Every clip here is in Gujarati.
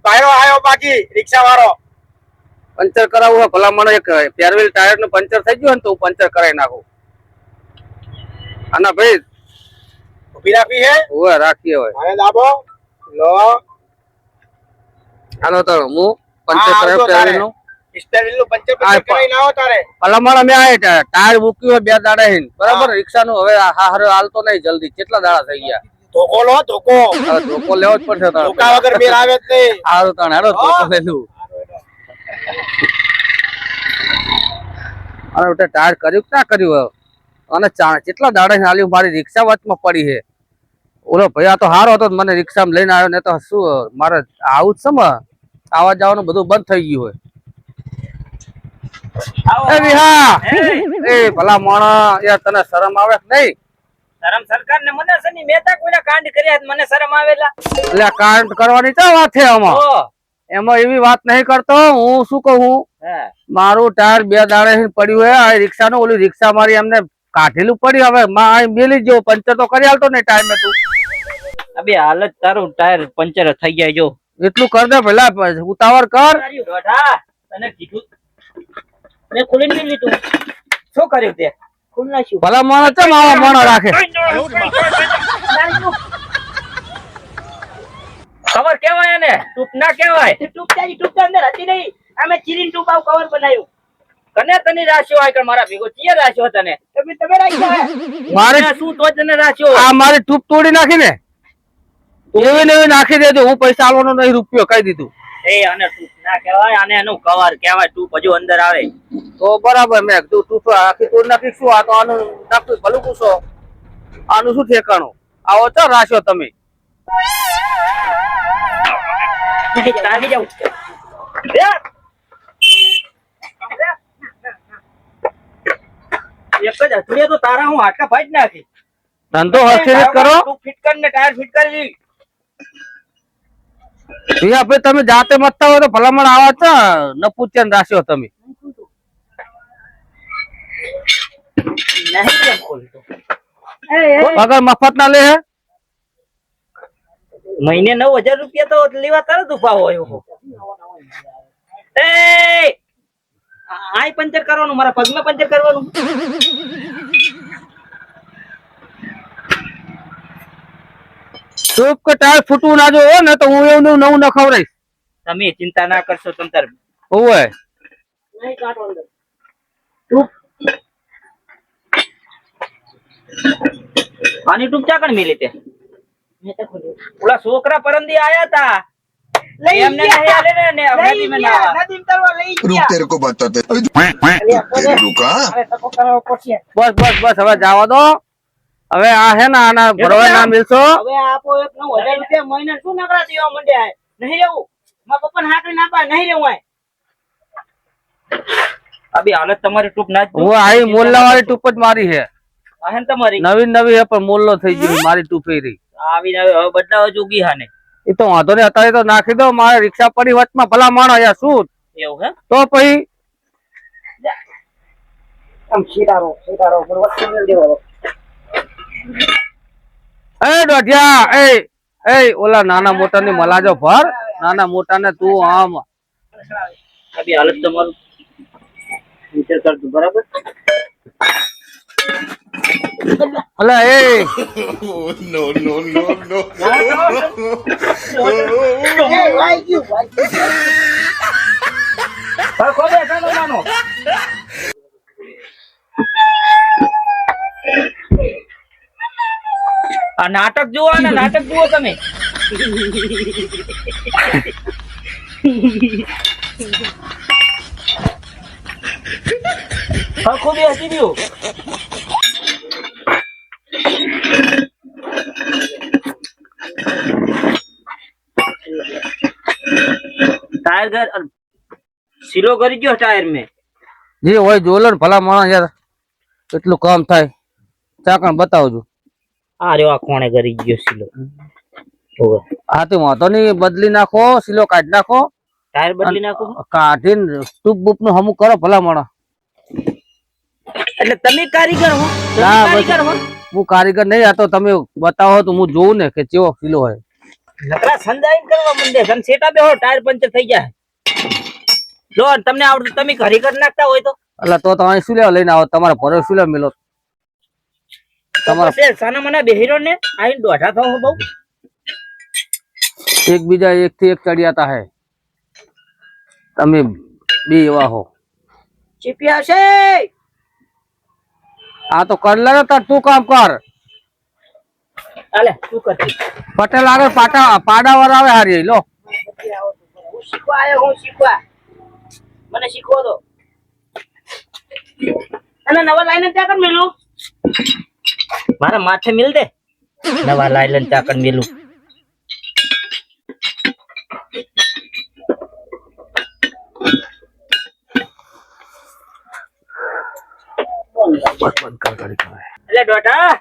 ભાઈઓ આયો બાકી રિક્ષા વાળો પંચર કરાવવું હોય ભલામણ એક પેરવેલ ટાયર નું પંચર થઈ ગયું ને તો હું પંચર કરાવી નાખું આના ભાઈ ઉભી રાખી હે ઓય રાખીએ હોય હવે દાબો લો હાલો તો હું પંચર કરાવ પેરવેલ નું સ્ટેરિંગ નું પંચર કરાવી લાવો તારે ભલામણ અમે આ ટાયર મૂક્યું હોય 2 દાડા હિન બરાબર રિક્ષા નું હવે હારો હાલતો નહીં જલ્દી કેટલા દાડા થઈ ગયા ધોકો લો ધોકો લેવો જ પડશે ધોકા વગર મેળ આવે જ નહીં સારું તાણ હેડો ધોકો લઈ લઉં અને ઉઠે ટાયર કર્યું ના કર્યું અને કેટલા દાડા હાલ્યું મારી રિક્ષા વચમાં પડી છે ઓલો ભાઈ આ તો હારો હતો મને રિક્ષામાં લઈને આવ્યો ને તો શું મારે આવું જ છે ને આવા જવાનું બધું બંધ થઈ ગયું હોય વિહા એ ભલા મોણા યાર તને શરમ આવે કે નહીં શરમ સરકાર ને મને છે ની મેતા કોઈના કાંડ કર્યા મને શરમ આવેલા એટલે કાંડ કરવાની તો વાત છે આમાં એમાં એવી વાત નહીં કરતો હું શું કહું મારું ટાયર 2 દાડે પડ્યું હે આ રિક્ષા નું ઓલી રિક્ષા મારી એમને કાઢેલું પડ્યું હવે મેલી જો પંચર તો કરી આલતો ને ટાઈમ તું અબે હાલત તારું ટાયર પંચર થઈ જાય જો એટલું કર દે પેલા ઉતાવળ કર તને કીધું મેં ખોલી નહીં લીધું શું કર્યું તે ખોલ નાખ્યું ભલા માણસ છે માવા માણસ રાખે કવર કેવાય ને ટૂપ ના કેવાય ટૂપ તારી ટૂપ અંદર હતી નહીં અમે ચીરીન ટૂપ આવ કવર બનાવ્યું કને તને રાખ્યો હોય કે મારા ભેગો ચીએ રાખ્યો તને તમે રાખ્યો મારે શું તો તને રાખ્યો આ મારી ટૂપ તોડી નાખી ને એવી ને એવી નાખી દેજો હું પૈસા આલવાનો નહીં રૂપિયો કહી દીધું એ આને ટૂપ ના કહેવાય આને એનું કવર કહેવાય ટૂપ હજુ અંદર આવે તો બરાબર મેં તું ટૂપ આખી તોડી નાખી શું આ તો આનું નાખતું ભલું પૂછો આનું શું ઠેકાણું આવો તો રાખ્યો તમે તારી જાઉં એક જ હથુડિયા તો તારા હું હાટકા ફાઈટ નાખી ધંધો હરખી કરો ફિટ કરીને ટાયર ફિટ કરી ભાઈ તમે જાતે મતતા હોય તો ભલામણ આવા છો ન પૂછ્યા રાખ્યો તમે નહીં કેમ ખોલતો અગર મફત ના લે હે મહિને 9000 રૂપિયા તો લેવા તરત ઉભા હોય એ આય પંચર કરવાનું મારા પગમાં પંચર કરવાનું ટૂપ કે ટાયર ફૂટવું ના જો ને તો હું એવું નવું ન ખવડાઈશ તમે ચિંતા ના કરશો તમ તાર ઓય નહીં કાઢો અંદર ટૂપ આની ટૂપ ચા કણ મેલી તે ઓલા છોકરા પરંદી આયા તા એમને નહીં આલે ને નદી માં ના નદી માં તરવા લઈ ગયા रुक तेरे को बताते रुका બસ બસ બસ હવે જવા દો હવે આ હે ને આના ભરવા ના મિલશો હવે આપો એક 9000 રૂપિયા મહિના શું નકરા દેવા મંડ્યા નહીં રહેવું મારા પપ્પા ને હાકરી ના પાય નહીં રહેવું અબી હાલત તમારી ટૂપ ના હું આઈ મોલ્લા વાળી ટૂપ જ મારી છે આહન તમારી નવી નવી હે પણ મોલ્લો થઈ ગઈ મારી ટૂપ રહી આવી હવે બદલાવ જોગી હાને એ તો વાંધો નહીં અત્યારે તો નાખી દો મારે રિક્ષા પડી વચમાં ભલા માણો યાર શું એવું હે તો પછી આમ શીરારો પર વસ્તુ મેલ દેવાનો એ ડોઢિયા એ ઓલા નાના મોટા ની મલાજો ભર નાના મોટા ને તું આમ અબી હાલત તમારું વિચાર કરતું બરાબર અલા એ नो नो नो नो આ નાટક જુઓ ને નાટક જુઓ તમે ખૂબ હસી ગયું टायर घर सिलो કરી ગયો ટાયર મે જે હોય જોલો ને ભલા માણસ યાર કેટલું કામ થાય ચાકણ બતાવજો આ રે આ કોણે કરી ગયો સિલો હા તો વાંધો નહીં બદલી નાખો સિલો કાઢી નાખો ટાયર બદલી નાખો કાઢીને ટૂપ બૂપ નું હમું કરો ભલા માણસ એટલે તમે કારીગર હો હું કારીગર નહીં આ તો તમે બતાવો તો હું જોઉં ને કે કેવો સિલો હોય નકરા સંધાઈને કરવા મંડે ઘન સેટા બેહો ટાયર પંચર થઈ જાય લો તમને આવડતું તમે ઘરે કરી નાખતા હોય તો એટલે તો તમે શું લેવા લઈને આવો તમારા ભરો શું લેવા મિલો તમારા તમારે સાના મના બેહીરો ને આઈને દોઢા થાવ બહુ એકબીજા એક થી એક ચડિયાતા હે તમે બે એવા હો ચીપિયા છે આ તો કર લે તાર તું કામ કર આલે શું કરતી પટેલ આગળ પાડા વાર આવે હારી લો હું શીખવા આવ્યો હું શીખવા મને શીખવો દો અને નવા લાઈન ત્યાં કર મેલું મારા માથે મિલ દે નવા લાઈન ત્યાં કર મેલું એટલે ડોટા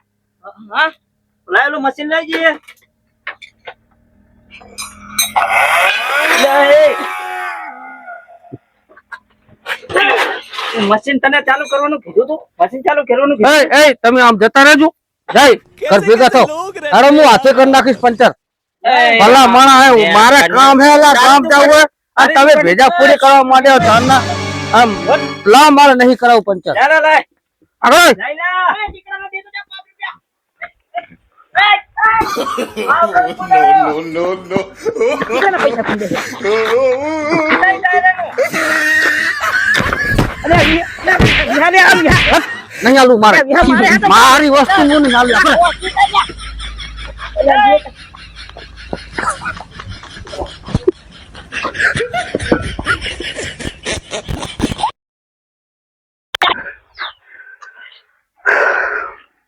હા લાવેલું મશીન લઈ જઈએ મશીન તને ચાલુ કરવાનું કીધું તું મશીન ચાલુ કરવાનું કીધું એ તમે આમ જતા રહેજો જઈ ઘર ભેગા થો અરે હું હાથે કરી નાખીશ પંચર ભલા માણા હે મારે કામ હે અલા કામ જાવ હે આ તમે ભેજા પૂરી કરવા માટે ધરના આમ લા મારે નહીં કરાવું પંચર ચાલો લાય આગળ લઈ લા દીકરાનો દે તો 5 રૂપિયા No, no, no. કેટલા પૈસા પંદે લઈ લે આમ નહીં આલું મારે મારી વસ્તુ હું નહીં આલું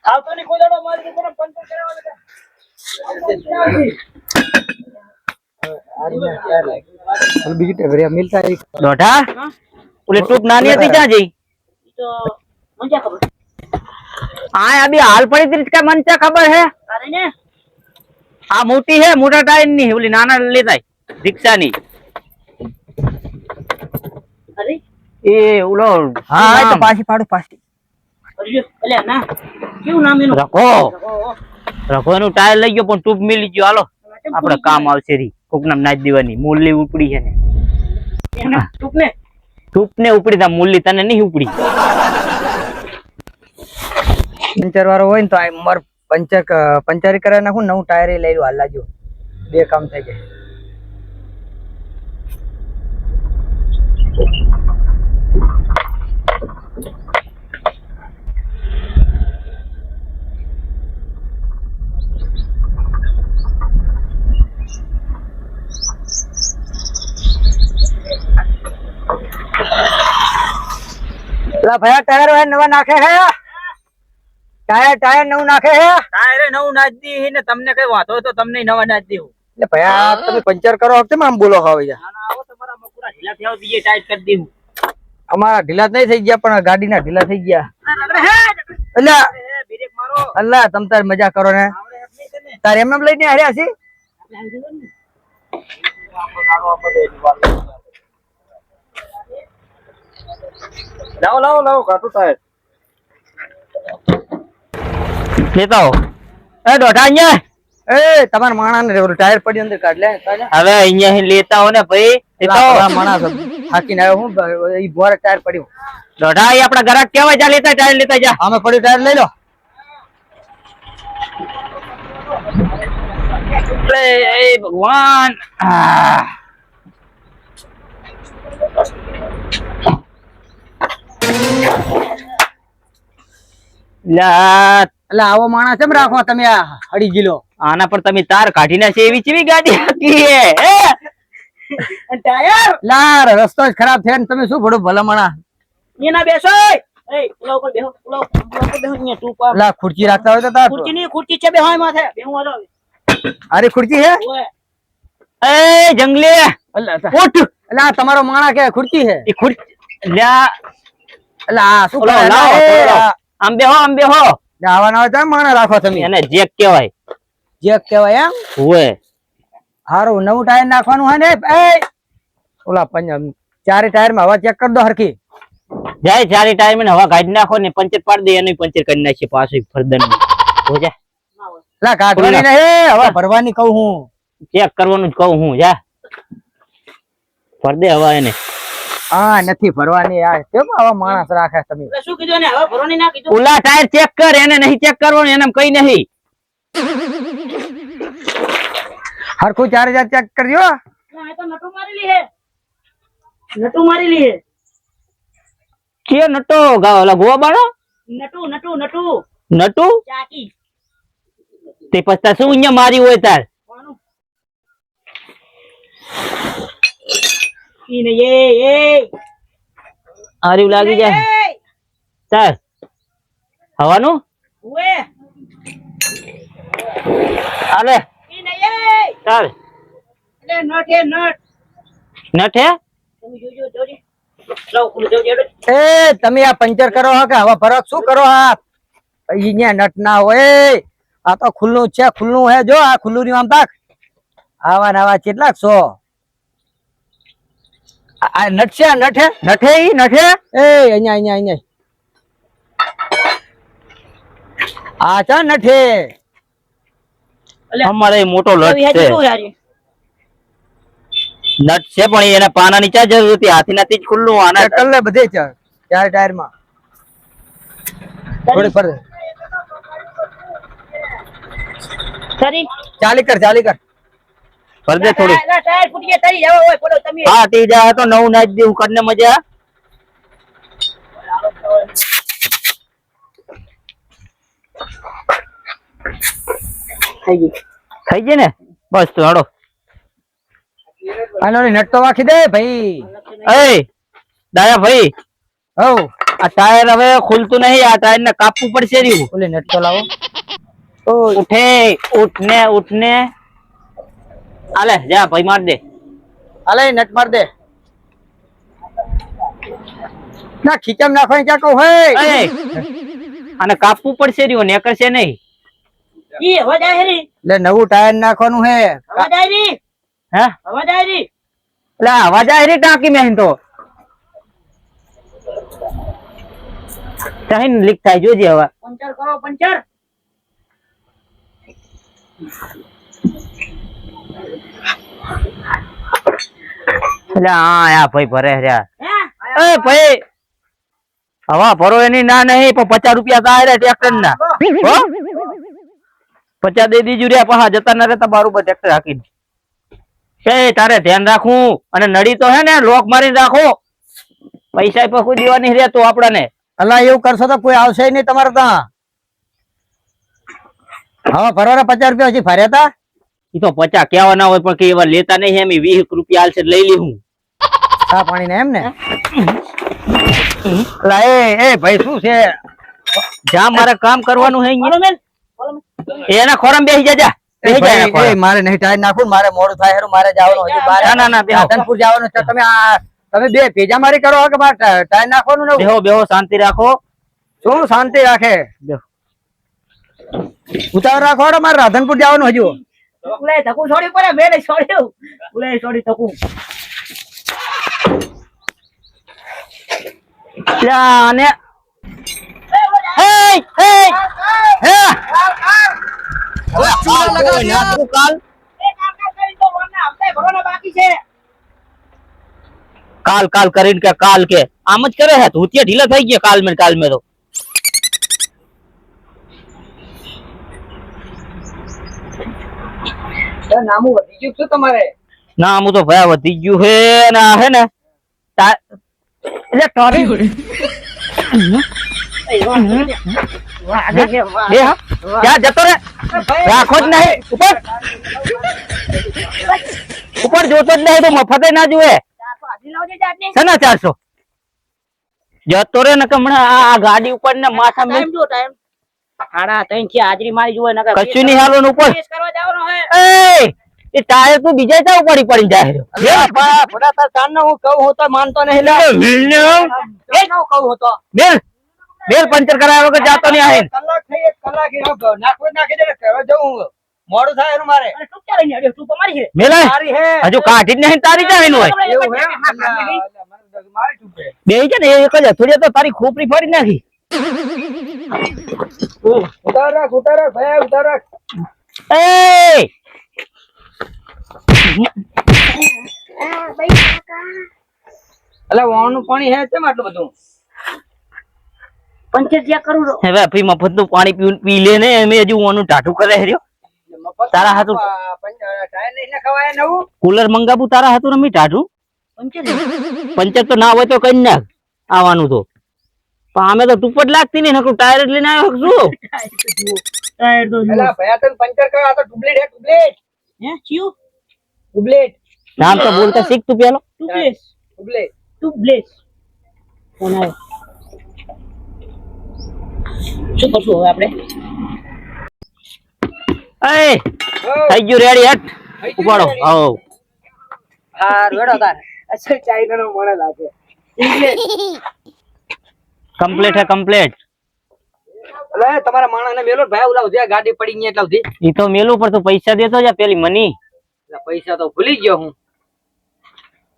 આવતો ની કોઈ દાડો મારી દીકરો પંચર કરાવવા બીજી ટેવરિયા મિલતા દોઢા ઓલે ટૂંક નાની હતી ક્યાં જઈ તો મને ખબર આ અભી હાલ પડી હતી કે મને ક્યાં ખબર હે અરે ને આ મોટી હે મોટા ટાયર ની ઓલી નાના લેતાય રિક્ષા ની અરે એ ઓલો હા તો પાછી પાડો પાછી અરે ના કેવું નામ એનું રખો નું ટાયર લઈ ગયો પણ ટૂંક મિલી ગયો હાલો આપણે કામ આવશે રી કોક નામ નાચ દેવાની મૂલી ઉપડી છે ને ટૂંક ને ઉપડી તા મૂલી તને નહીં ઉપડી પંચર વાળો હોય ને તો આ મર પંચરી કરાવી નાખું નવું ટાયર લઈ લો હાલ લાજો બે કામ થઈ જાય ભયા ટાયર હોય નવા નાખે હે ટાયર નવું નાખે હે ટાયરે નવું નાચ દી ને તમને કઈ વાંધો હોય તો તમને નવા નાચ દેવું એટલે ભયા તમે પંચર કરો વખતે આમ બોલો ખાવી જા આવો તમારા મકુરા ઢીલા થયા બીજે ટાઈટ કરી દેવું અમારા ઢીલા નહીં થઈ ગયા પણ ગાડીના ઢીલા થઈ ગયા એટલે બ્રેક મારો અલ્લા તમ તાર મજા કરો ને તારે એમને લઈને હાર્યા છે લાવો કાટું ટાયર લેતા હો એ દોઢા અહીંયા એ તમારા માણસ ને ટાયર પડી અંદર કાઢ લે હવે અહીંયા લેતા હો ને ભાઈ લેતા હો માણસ હાકીને આવ્યો હું ઈ બોરે ટાયર પડ્યું દોઢા એ આપડા ગ્રાહક કેવાય જા લેતા ટાયર લેતા જા અમે પડ્યું ટાયર લઈ લો એ ભગવાન એટલે આવો માણસ કેમ રાખો તમે અડી ગીલો આના પર તમે તાર કાઢી ના છે એવી ચેવી ગાડી હાકી ટાયર લાર રસ્તો જ ખરાબ થયો ને તમે શું ભડો ભલા માણા એના બેસો એ ઉલા ઉપર બેહો ઉલા ઉપર બેહો અહીંયા તું પા લા ખુરચી રાખતા હોય તો તાર ખુરચી ની ખુરચી છે બેહો માથે બેહો હાલો અરે ખુરચી હે એ જંગલી અલ્લા ઉઠ અલ્લા તમારો માણા કે ખુરચી હે એ ખુરચી લ્યા અલ્લા શું ઓલો કરે લાવો આમ બેહો આવાના હોય તો માણા રાખો તમે એને જેક કહેવાય જેક કહેવાય એમ ઓય હારું નવું ટાયર નાખવાનું હે ને એ ઓલા ચારે ટાયર માં હવા ચેક કરી દો હરખી જાય ચારી ટાઈમ ને હવા કાઢી નાખો ને પંચર પાડી દે એનું પંચર કરી નાખીએ પાછું ફરદન હો જા લા કાઢવાની નહીં હવા ભરવાની કહું હું ચેક કરવાનું જ કહું હું જા ભર દે હવા એને હા નથી ભરવાની યાર કેમ આવા માણસ રાખે તમે શું કીધું ને હવે ભરવાની ના કીધું ઓલા ટાયર ચેક કર એને નહીં ચેક કરવાનું એને કઈ નહીં હરખું 4000 ચેક કરજો તો નટુ મારી લી હે કે નટો ઓલા ગોવા બાળો નટુ ચાકી તે પછી શું અહીંયા મારી હોય તાર આર્યું લાગી જાય તાર હવાનું આલે ચાલ નટ હે એ તમે આ પંચર કરો હો કે હવે ફરક શું કરો આ અહીંયા નટ ના હોય આ તો ખુલ્લું છે ખુલ્લું હે જો આ ખુલ્લું ની આમ તાક આવા ને આવા કેટલાક 100 આ નટ છે નટ હે ઈ નટ હે એ અહીંયા આ ચા નટ હે અમારે મોટો લટ છે નટ છે પણ એને પાનાની ચા જરૂર હતી હાથી નાથી જ ખુલ્લું આના ટલ્લે બધે છે ચાર ટાયર માં થોડી પર ચાલી કર ભર દે થોડી હા તી જા તો નવું નાચ દેવું કરને મજા થઈ ગઈ ને બસ તો હડો આનો નટ તો વાખી દે ભાઈ એ દાયા ભાઈ હો આ ટાયર હવે ખુલતું નહીં આ ટાયર ને કાપવું પડશે રહ્યું ઓલે નટ તો લાવો ઉઠને આલે જા ભાઈ માર દે આલે નટ માર દે ના ખીચમ નાખવાની ક્યાં કહું હે આને કાપવું પડશે રહ્યું ને કરશે નહીં લે નવું ટાયર નાખવાનું હે હે એટલે અવાજ આવી રહી ટાંકી મેં તો કहीं લીક થાય જોજે હવે પંચર એટલે હા ભાઈ ભરે રહ્યા એ ભાઈ હવા ભરો એની ના નહીં પણ 50 રૂપિયા થાય ટ્રેક્ટર ના 50 દે દીજુ રે પહા જતા ના રહેતા બારું ટ્રેક્ટર હાકીને એ તારે ધ્યાન રાખવું અને નડી તો હે ને લોક મારીને રાખો પૈસા પર કોઈ દેવા નહીં રહેતો આપડાને અલા એવું કરશો તો કોઈ આવશે નહીં તમારે ત્યાં હા ભરવાના 50 રૂપિયા હજી ભર્યા તા ઈ તો 50 કેવા ના હોય પણ કે એવા લેતા નહીં એમ 20 રૂપિયા આલશે લઈ લી હું ચા પાણી ને એમ ને અલા એ ભાઈ શું છે જા મારે કામ કરવાનું હે એના ખોરામ બેસી જા મારે નહીં ટાયર નાખું મારે મોડું થાય હેરું મારે જવાનું હજુ બહાર રાધનપુર જવાનું છે તમે બે ભેજા મારી કરો કે મારે ટાયર નાખવાનું ને બેહો શાંતિ રાખો શું શાંતિ રાખે ઉતાવળ રાખો મારે રાધનપુર જવાનું હજુ ધકું છોડી પડે મેં છોડ્યું છોડી ધકું અને કાલ કરીને કે કાલ કે આમ જ કરે છે ધૂતિયા ઢીલા થઈ ગયા કાલ મેં તો નામું વધી ગયું શું તમારે નામું તો ભયા વધી ગયું હે ના હે ને એટલે ટોરી ક્યાં જતો રે રાખો જ નહીં ઉપર જોતો જ નહીં તો મફતે ના જુએ શેના 400 જતો રે ને હમણાં આ ગાડી ઉપર ને માથા મેં હાજરી મારી જુએ કશું નહીં હાલો ઉપર એ ટાયર તું બીજા ચા ઉપાડી પડી જાય હું કહું હોતો માનતો નહીં બેલ પંચર કરાવ્યો કે જાતો નહીં આહે મોડું થાય એનું મારે મેલા હજુ કાઢી જ નહીં તારી જાય હોય બે છે ને એક જ થોડી તો તારી ખોપરી ફરી નાખી ઉતાર રાખ ભાઈ ઉતાર રાખ એ એટલે વાવનું પાણી હે કેમ આટલું બધું? પંચર જ્યાં કરું હવે ભાઈ મફત નું પાણી પી લે ને એમ હજુ ઓનું ટાઢું કરે રહ્યો તારા હાથું ટાયર નહીં નખાવાય નવું? કુલર મંગાવું તારા હાથું રમી ટાઢું પંચર તો ના હોય તો કઈ નાખ આવવાનું તો પણ અમે તો ટુપટ લાગતી નહીં નકરું ટાયર જ લઈને આવ્યો છું ટાયર તો એલા ભયા તને પંચર કર, આ તો ડુપ્લેટ હે, ડુપ્લેટ. હે ચિયો ડુપ્લેટ. નામ તો બોલતા શીખ તું પેલો ડુપ્લેટ. ટુબ્લેસ કોના શું કરશું હવે આપણે એ થઈ ગયું રેડી હટ ઉપાડો આવો હા રેડો તાર. અસલ ચાઇના નો મને લાગે. કમ્પ્લીટ હે કમ્પ્લીટ અલે તમારા માણસને મેલો ભાઈ ઉલાવ જે ગાડી પડી ગઈ એટલા સુધી. ઈ તો મેલું પર તું પૈસા દેતો જા પેલી મની એટલે પૈસા તો ભૂલી ગયો હું.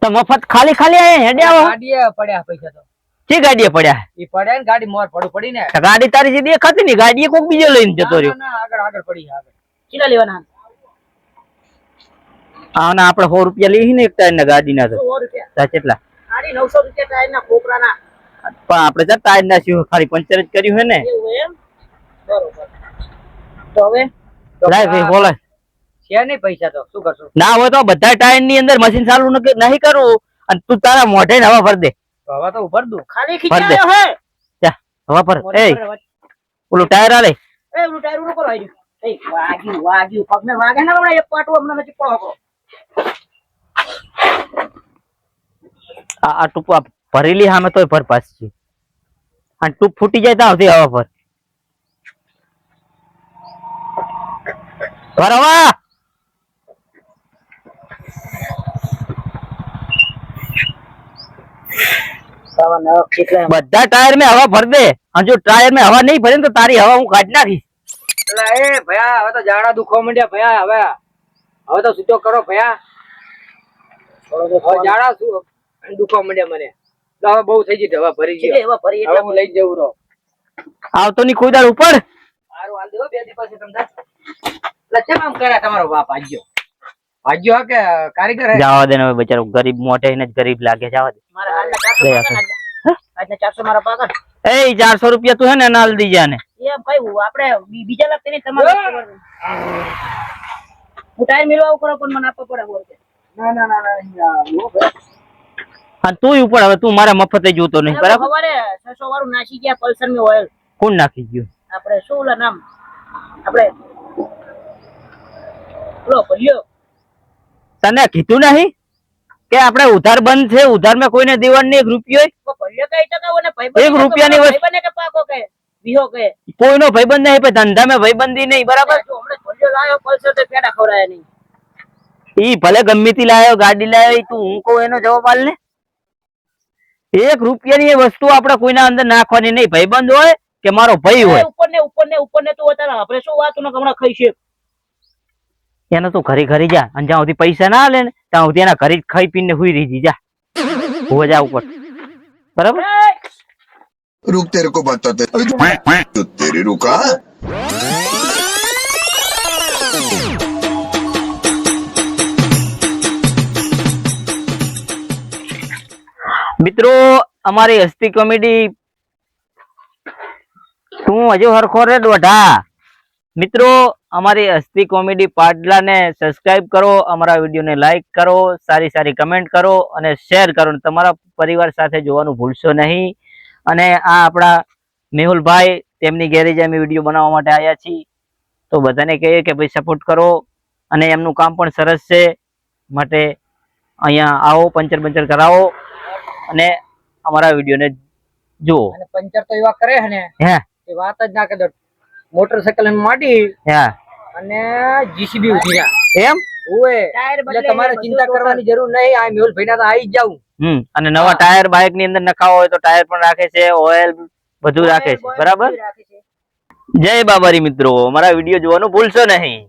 તો મફત ખાલી ખાલી આયા હેડે આવો ગાડીએ પડ્યા પૈસા તો. કે ગાડીએ પડ્યા ઈ પડ્યા ને ગાડી મોર પડું પડી ને. તો ગાડી તારી જે દેખાતી ની ગાડીએ કોક બીજો લઈને જતો રહ્યો ના આગળ આગળ પડી આગળ. કેટલા લેવાના આના આપણે 100 રૂપિયા લઈ ને એક ટાયર ના ગાડી ના તો 100 રૂપિયા કેટલા ગાડી 900 રૂપિયા ટાયર ના કોકરાના. પણ આપણે તો ટાયર ના શું ખાલી પંચર જ કર્યું હે ને બરોબર. તો હવે લાય ભાઈ બોલે છે નહીં પૈસા તો શું કરશું? ના હોય તો બધા ટાયર ની અંદર મશીન ચાલુ નહીં કરવું અને તું તારા મોઢે હવા ભર દે તો હવે તો ઉપર દઉં. ખાલી ભર દે ખીચાયો હે. જા હવા ભર એ ઓલું ટાયર આલે એ ઓલું ટાયર ઉડો કરો આઈ. એ વાગ્યું પગને વાગે ને હમણાં એક પાટો હમણાં નથી પડો. આ ટૂંક ભરેલી સામે તોય ભર પાછી અને ટૂંક ફૂટી જાય તો આવતી હવા પર ભર હવા બધા ટાયર में हवा भर दे और जो टायर में हवा नहीं भरे तो तारी हवा હું કાઢ નાખીશ. એટલે એ ભયા હવે તો જાડા દુખવા માંડ્યા ભયા. હવે તો સીધો કરો ભયા. હવે જાડા શું દુખવા માંડ્યા મને. તો હવે બહુ થઈ ગઈ હવા ભરી ગઈ. હવે હું લઈ જવું રહો. આવતો ની કોઈ દાડ ઉપર સારું હાલ દેવો બે દી પછી તમને. એટલે કેમ આમ કર્યા તમારો બાપ આજ્યો? આજ્યો કે કારીગર હે? જવા દે ને હવે બચારો ગરીબ મોટે ને જ ગરીબ લાગે જવા દે. મારા હાલના 400 આજના 400 મારા પાગર. એ 400 રૂપિયા તું હે ને નાલ દી જાને એમ કઈ આપણે બીજા લાગતે નહીં તમારે. હું ટાઈમ મેળવા કરો પણ મને આપવા પડે બોલ કે. ના ના ના ના હા તું ઉપર હવે તું મારા મફતે જોતો નહીં બરાબર. સવારે 600 વાળું નાસી ગયા પલ્સર નું ઓઇલ. કોણ નાખી ગયું? આપણે શું ઓલા નામ આપણે લો ભલ્યો. તને કીધું નહીં કે આપણે ઉધાર બંધ છે, ઉધાર માં કોઈને દેવાનું નહીં. 1 રૂપિયો ભલ્યો કઈ ટકા ઓને ભાઈ 1 રૂપિયાની વસ્તુ ભાઈ કે પાકો કે વિહો કે કોઈનો ભાઈબંધ નહીં, પણ ધંધામાં ભાઈબંધી નહીં બરાબર. જો હમણે ભલ્યો લાયો પલ્સર તો પેડા ખવરાયા નહીં. ઈ ભલે ગમે તે લાયો ગાડી લાયો તું હું કહું એનો જવાબ આલ ને. 1 રૂપિયાની એ વસ્તુ આપણે કોઈના અંદર નાખવાની નહીં. ભાઈબંધ હોય કે મારો ભાઈ હોય ઉપર ને તું અત્યારે આપણે શું વાત નું હમણાં ખાઈ છે. એને તું ઘરે ઘરે જા અને જ્યાં સુધી પૈસા ના આલે ને ત્યાં સુધી એના ઘરે જ ખાઈ પીને હુઈ રહી જા. હોવા જા ઉપર બરાબર. रुक तेरे को बताते तो तेरे रुका મિત્રો અમારી હસ્તી કોમેડી તું હજુ હરખો રે દોઢા. મિત્રો અમારી હસ્તી કોમેડી પાટલાને સબસ્ક્રાઇબ કરો, અમારા વિડીયોને લાઈક કરો, સારી સારી કમેન્ટ કરો અને શેર કરો. તમારા પરિવાર સાથે જોવાનું ભૂલશો નહીં. અને આ આપણા મેહુલભાઈ તેમની ગેરેજ અમે વિડીયો બનાવવા માટે આવ્યા છીએ, તો બધાને કહીએ કે ભાઈ સપોર્ટ કરો. અને એમનું કામ પણ સરસ છે, માટે અહીંયા આવો, પંચર બંચર કરાવો અને અમારા વિડીયોને જુઓ. અને પંચર તો એવા કરે છે ને હે એ વાત જ ના કે મોટરસાયકલ માટી હા અને જીસીબી ઉઠી ગયા એમ ઓએ. એટલે તમારે ચિંતા કરવાની જરૂર નહીં. આ મેહુલ ભાઈ ના તો આવી જ જાઉં. અને નવા ટાયર બાઇક ની અંદર નખાવો હોય તો ટાયર પણ રાખે છે, ઓઇલ બધું રાખે છે બરાબર. જય બાબારી મિત્રો, અમારા વિડીયો જોવાનું ભૂલશો નહીં.